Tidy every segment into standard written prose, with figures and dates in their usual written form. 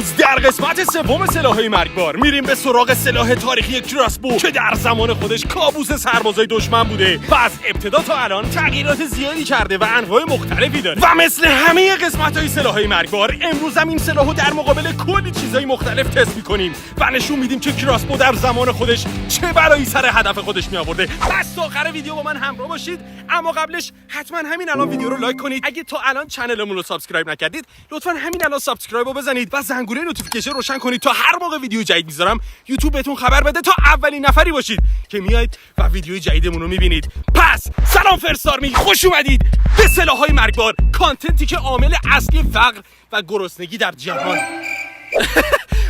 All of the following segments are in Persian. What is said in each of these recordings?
امروز در قسمت سوم سلاح‌های مرگبار میریم به سراغ سلاح تاریخی کراسبو که در زمان خودش کابوس سربازای دشمن بوده و از ابتدا تا الان تغییرات زیادی کرده و انواع مختلفی داره و مثل همه قسمت‌های سلاح‌های مرگبار امروز هم این سلاحو در مقابل کلی چیزای مختلف تست می‌کنیم و نشون میدیم که کراسبو در زمان خودش چه بلایی سر هدف خودش می‌آورده. پس تا آخر ویدیو با من همراه باشید، اما قبلش حتما همین الان ویدیو رو لایک کنید. اگه تا الان چنلمون رو سابسکرایب نکردید لطفاً همین الان سابسکرایب رو بزنید و زنگوله نوتیفیکیشن روشن کنید تا هر موقع ویدیو جدید میذارم یوتیوب بهتون خبر بده تا اولین نفری باشید که میایید و ویدیو جدیدمون رو میبینید. پس سلام فرست آرمی، خوش اومدید به سلاح‌های مرگبار، کانتنتی که عامل اصلی فقر و گرسنگی در جهان.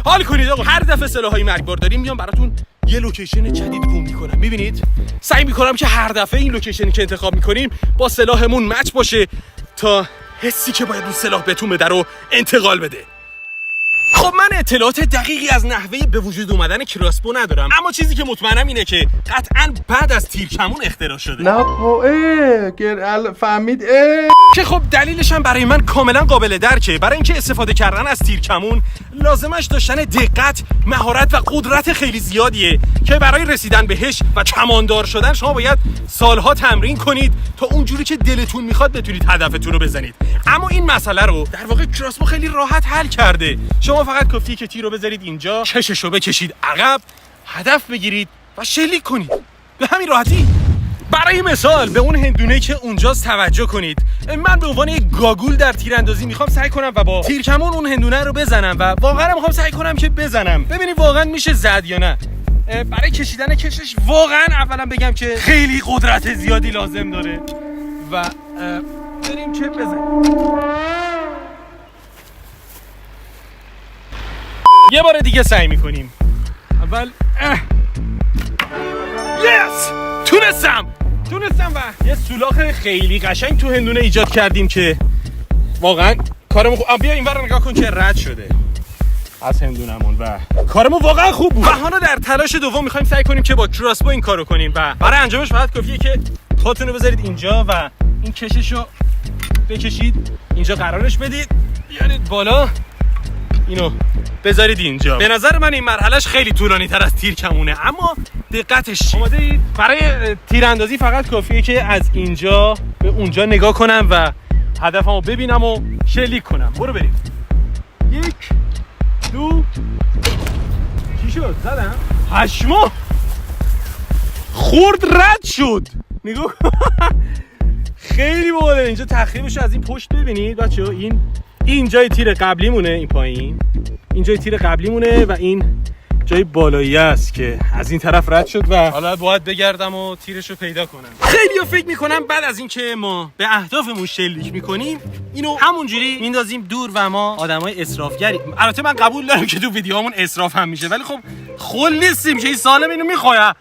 حال کنید آقا، هر دفعه سلاح‌های مرگبار داریم میام براتون یه لوکیشن جدید بوم میکنم. میبینید سعی میکنم که هر دفعه این لوکیشنی که انتخاب میکنیم با سلاحمون مچ باشه تا حسی که باید اون سلاح بهتون بده رو انتقال بده. خب من اطلاعات دقیقی از نحوه به وجود اومدن کراسبو ندارم، اما چیزی که مطمئنم اینه که قطعاً بعد از تیرکمون اختراع شده. نه فهمید که خب دلیلش هم برای من کاملا قابل درکه. برای اینکه استفاده کردن از تیرکمون لازمش داشتن دقت، مهارت و قدرت خیلی زیادیه که برای رسیدن بهش و کماندار شدن شما باید سالها تمرین کنید تا اونجوری که دلتون میخواد بتونید هدفتون رو بزنید. اما این مسئله رو در واقع کراسبو خیلی راحت حل کرده. شما فقط کافیه که تیر رو بذارید اینجا، کششو بکشید عقب، هدف بگیرید و شلیک کنید. به همین راحتی. برای مثال به اون هندونه‌ای که اونجاست توجه کنید. من به عنوان یک گاگول در تیراندازی میخوام سعی کنم و با تیرکمون اون هندونه رو بزنم و واقعا میخوام سعی کنم که بزنم. ببینید واقعا میشه زد یا نه. برای کشیدن کشش واقعا اولا بگم که خیلی قدرت زیادی لازم داره و بریم که بزنیم. یه بار دیگه سعی میکنیم. اول یس! تونستم و یه سولاخ خیلی قشنگ تو هندونه ایجاد کردیم که واقعا کارمون خوب. بیا اینور نگاه کن که رد شده از هندونمون و کارمون واقعا خوب بود. و حالا در تلاش دوم میخوایم سعی کنیم که با کراسبو این کارو کنیم و برای انجامش فقط کافیه که خودتون رو بذارید اینجا و این کششو بکشید اینجا، قرارش بدید، بیارید بالا، اینو بذارید اینجا. به نظر من این مرحلهش خیلی طولانی تر از تیرکمونه، اما دقتش. اومده اید؟ برای تیراندازی فقط کافیه که از اینجا به اونجا نگاه کنم و هدفمو ببینم و شلیک کنم. برو بریم. 1 2 چی شد؟ زدم؟ هشما خورد، رد شد. نگاه خیلی باحاله. اینجا تخریبش از این پشت ببینید بچه‌ها. این جای تیر قبلی مونه، این پایین این جای تیر قبلی مونه و این جای بالایی است که از این طرف رد شد و حالا باید بگردم و تیرشو پیدا کنم. خیلی‌ها فکر میکنم بعد از اینکه ما به اهدافمون شلیک میکنیم اینو همونجوری میندازیم دور و ما آدمای اسرافگری. البته من قبول دارم که تو ویدیوهامون اسراف هم میشه، ولی خب خل نیستیم که این سالم اینو میخواد.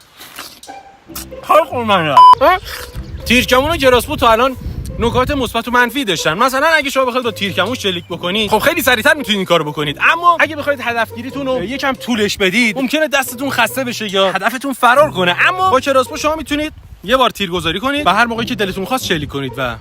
تیرکمون و کراسبو تا الان نکات مثبت و منفی داشتن. مثلا اگه شما بخواید با تیرکمون شلیک بکنید خب خیلی سریعتر میتونید این کارو بکنید، اما اگه بخواید هدفگیریتون رو یکم طولش بدید ممکنه دستتون خسته بشه یا هدفتون فرار کنه. اما با کراسبو شما میتونید یه بار تیرگذاری کنید و هر موقعی که دلتون خواست شلیک کنید و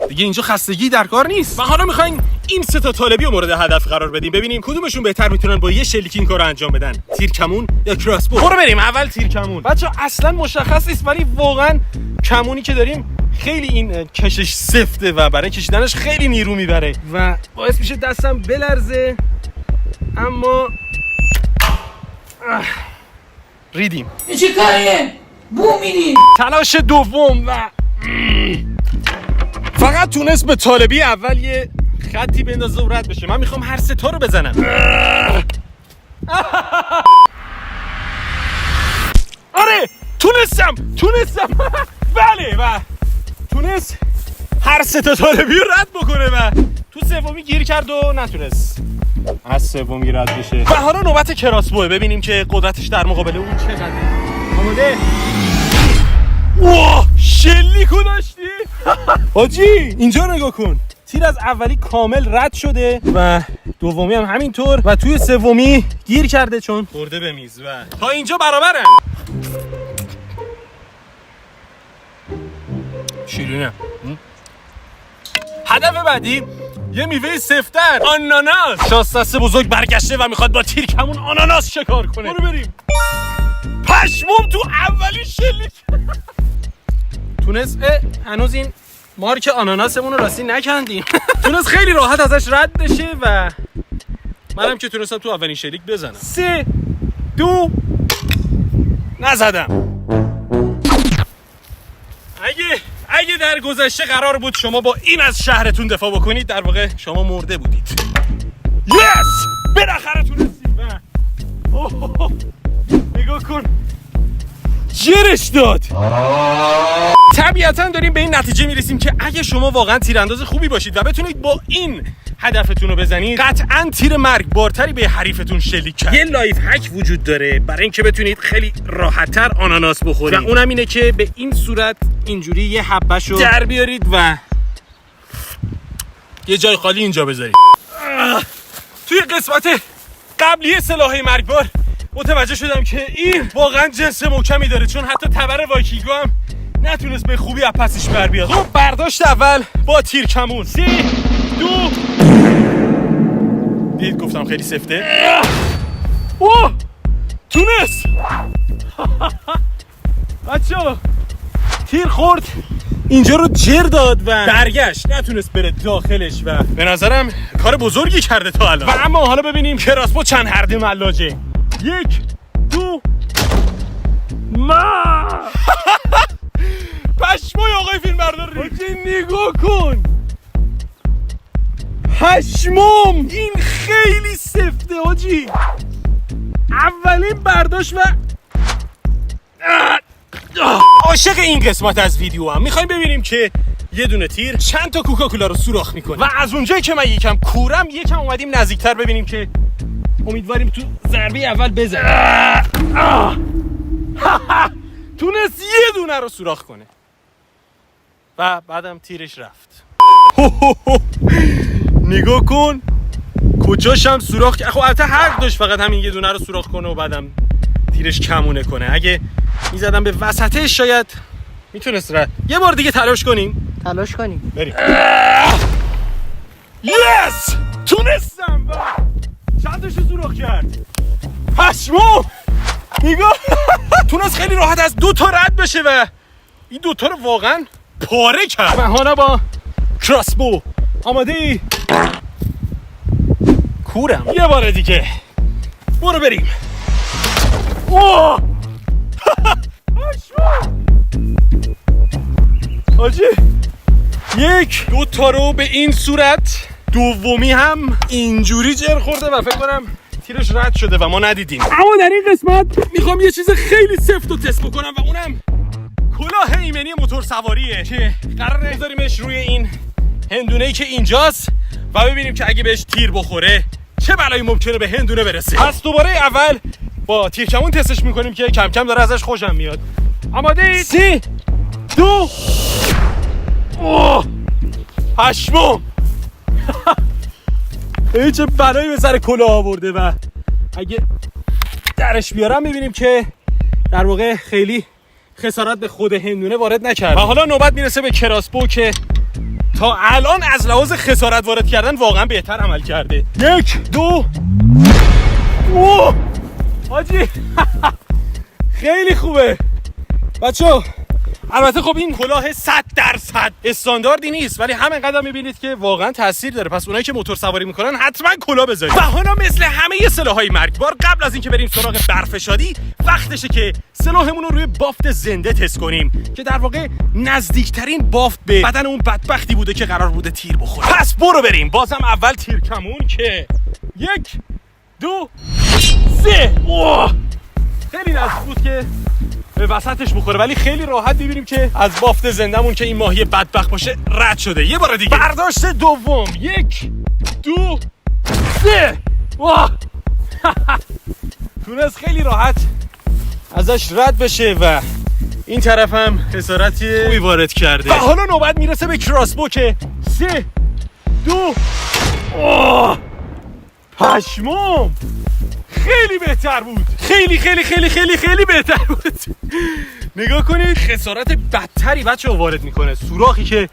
دیگه اینجا خستگی در کار نیست. و حالا میخوایم این سه تا طالبی رو مورد هدف قرار بدیم، ببینیم کدومشون بهتر میتونن با یه شلیک این کارو انجام بدن، تیرکمون یا کراسبو. برو بریم. اول تیرکمون. بچا اصلا مشخص نیست ولی واقعا کمونی که داریم خیلی این کشش سفته و برای کشیدنش خیلی نیرو میبره و باعث میشه دستم بلرزه، اما ریدیم. این چه کاریه؟ بو میدیم. تلاش دوم و فقط تونست به طالبی اول یه خطی بندازه و رد بشه. من میخوام هر سه تا رو بزنم. آره تونستم بله و تونست هر سه تا طالبی رو رد بکنه و تو سومی گیر کرد و نتونست از سومی رد بشه. و حالا نوبت کراسبوه، ببینیم که قدرتش در مقابل اون چقدره. آماده؟ واه شلیکو داشتی؟ حاجی اینجا نگاه کن، تیر از اولی کامل رد شده و دومی هم همینطور و توی سومی گیر کرده چون خورده به میز و تا اینجا برابرن. شیرینه. هدف بعدی یه میوه سفتر، آناناس. شاستس بزرگ برگشته و میخواد با تیر کمون آناناس شکار کنه. برو بریم. پشمام تو اولین شلیک. تونست هنوز این مارک آناناسمون رو راستی نکندیم. تونست خیلی راحت ازش رد بشه و منم که تونستم تو اولین شلیک بزنم. 3 2 نزدم. اگه در گذشته قرار بود شما با این از شهرتون دفاع بکنید، در واقع شما مرده بودید. یس! بالاخره تونستیم. نگاه کن، جرش داد. طبیعتا داریم به این نتیجه میرسیم که اگه شما واقعا تیرانداز خوبی باشید و بتونید با این هدفتون رو بزنید، قطعا تیر مرگبارتری به حریفتون شلیک کرد. یه لایف هک وجود داره برای اینکه بتونید خیلی راحت‌تر آناناس بخورید و اونم اینه که به این صورت اینجوری یه حبهشو در بیارید و یه جای خالی اینجا بذارید. توی قسمت قبلی سلاح مرگبار متوجه شدم که این واقعا جنس محکمی داره، چون حتی تبر وایکینگو هم نتونست به خوبی از پسش بر بیاد. خب برداشت اول با تیر کمون. 3 2 دید گفتم خیلی سفته. اوه تونست. بچه‌ها تیر خورد اینجا رو جر داد و برگشت، نتونست بره داخلش و به نظرم کار بزرگی کرده تا الان. و اما حالا ببینیم کراسبو چند هرده ملاجه. 1 2 ما پشمای آقای فیلم بردار نگاه کن. پشمام این خیلی سفته حاجی. اولین برداشت و عاشق این قسمت از ویدیو هم میخوایم ببینیم که یه دونه تیر چند تا کوکاکولا رو سوراخ میکنه و از اونجایی که من یکم کورم یکم اومدیم نزدیکتر ببینیم که امیدواریم تو ضربه اول بزنه. تونست یه دونه رو سوراخ کنه و بعدم تیرش رفت. نگاه کن کجاشم سوراخ کرد. خب البته حق داشت فقط همین یه دونه رو سوراخ کنه و بعدم تیرش کمونه کنه. اگه میزدم به وسطش شاید میتونست رد. یه بار دیگه تلاش کنیم بریم. یس تونستم و چند تاشو سوراخ کرد. پشمام نگاه تونست خیلی راحت از 2 تا رد بشه و این 2 تا رو واقعا پاره کرد. مهانا با کراسبو آماده ای؟ کورم. یه بار دیگه برو بریم. اوه آجی 1 2 تا رو به این صورت، دومی هم اینجوری جر خورده و فکر کنم تیرش رد شده و ما ندیدیم. اما در این قسمت میخوام یه چیز خیلی سفت رو تست بکنم و اونم کلاه ایمنی موتور سواریه که قراره بذاریمش روی این هندونه‌ای که اینجاست و ببینیم که اگه بهش تیر بخوره چه بلایی ممکنه به هندونه برسه. پس دوباره اول با تیر کمون تستش میکنیم که کم کم داره ازش خوشم میاد. آماده اید؟ 3 2 اوه پشمام این چه بلایی به سر کلاه آورده و اگه درش بیارم میبینیم که در واقع خیلی خسارت به خود هندونه وارد نکرد. و حالا نوبت میرسه به کراسبو که تا الان از لحاظ خسارت وارد کردن واقعا بهتر عمل کرده. 1 2 اوه حاجی خیلی خوبه بچه‌ها. البته خب این کلاه 100% استانداردی نیست ولی همینقدر میبینید که واقعا تاثیر داره. پس اونایی که موتور سواری میکنن حتما کلاه بذارید. و حالا مثل همه سلاح‌های مرگبار قبل از اینکه بریم سراغ برفشادی وقتشه که سلاحمون رو روی بافت زنده تست کنیم که در واقع نزدیکترین بافت به بدن اون بدبختی بوده که قرار بوده تیر بخوره. پس برو بریم. بازم اول تیر کمون که 1 2 3 اوه خیلی نزدیک بود که به وسطش بخوره ولی خیلی راحت می‌بینیم که از بافت زندمون که این ماهی بدبخت باشه رد شده. یه بار دیگه برداشت دوم 1 2 3 واه تونست خیلی راحت ازش رد بشه و این طرف هم خسارتی خوبی وارد کرده. و حالا نوبت میرسه به کراسبو که 3 2 اوه پشمام خیلی بهتر بود. خیلی خیلی خیلی خیلی خیلی بهتر بود. نگاه کنید خسارت بدتری بچه‌ها وارد میکنه. سوراخی که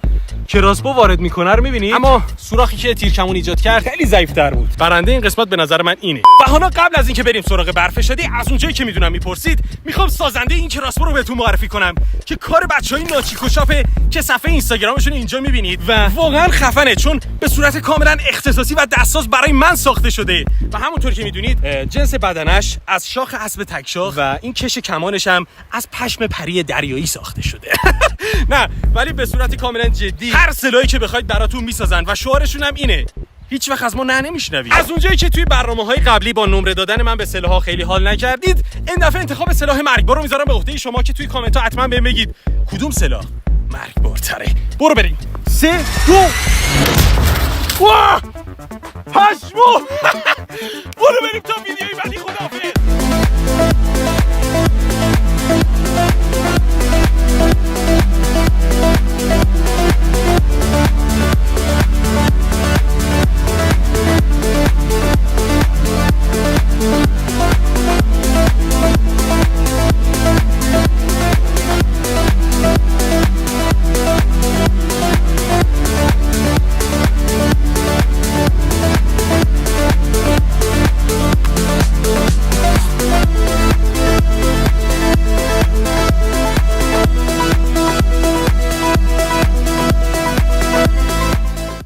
کراسبو وارد میکنه رو میبینید، اما سوراخی که تیرکمون ایجاد کرد خیلی ضعیف‌تر بود. برنده این قسمت به نظر من اینه. و حالا قبل از اینکه بریم سراغ برفشادی، از اونجایی که میدونم میپرسید، میخوام سازنده این کراسبو رو بهتون معرفی کنم که کار بچهای ناچیکوشاپه که صفحه اینستاگرامشون اینجا میبینید و واقعا خفنه، چون به صورت کاملا اختصاصی و دستساز برای من ساخته شده و همونطور که میدونید جنس بدنش از شاخ اسب تکشاخ و این کش کمانش هم از پشم پری دریایی ساخته شده. نه ولی به صورت کاملا جدی هر سلاحی که بخواید براتون میسازن و شعارشون هم اینه هیچ وقت از ما نمیشنوید. از اونجایی که توی برنامه‌های قبلی با نمره دادن من به سلاح‌ها خیلی حال نکردید، این دفعه انتخاب سلاح مرگبار رو میذارم به عهده شما که توی کامنت‌ها حتما بهم بگید کدوم سلاح مرگبارتره. برو بریم. 3 2 واه پشمو. برو بریم تا ویدیوی بعدی. خداحافظ.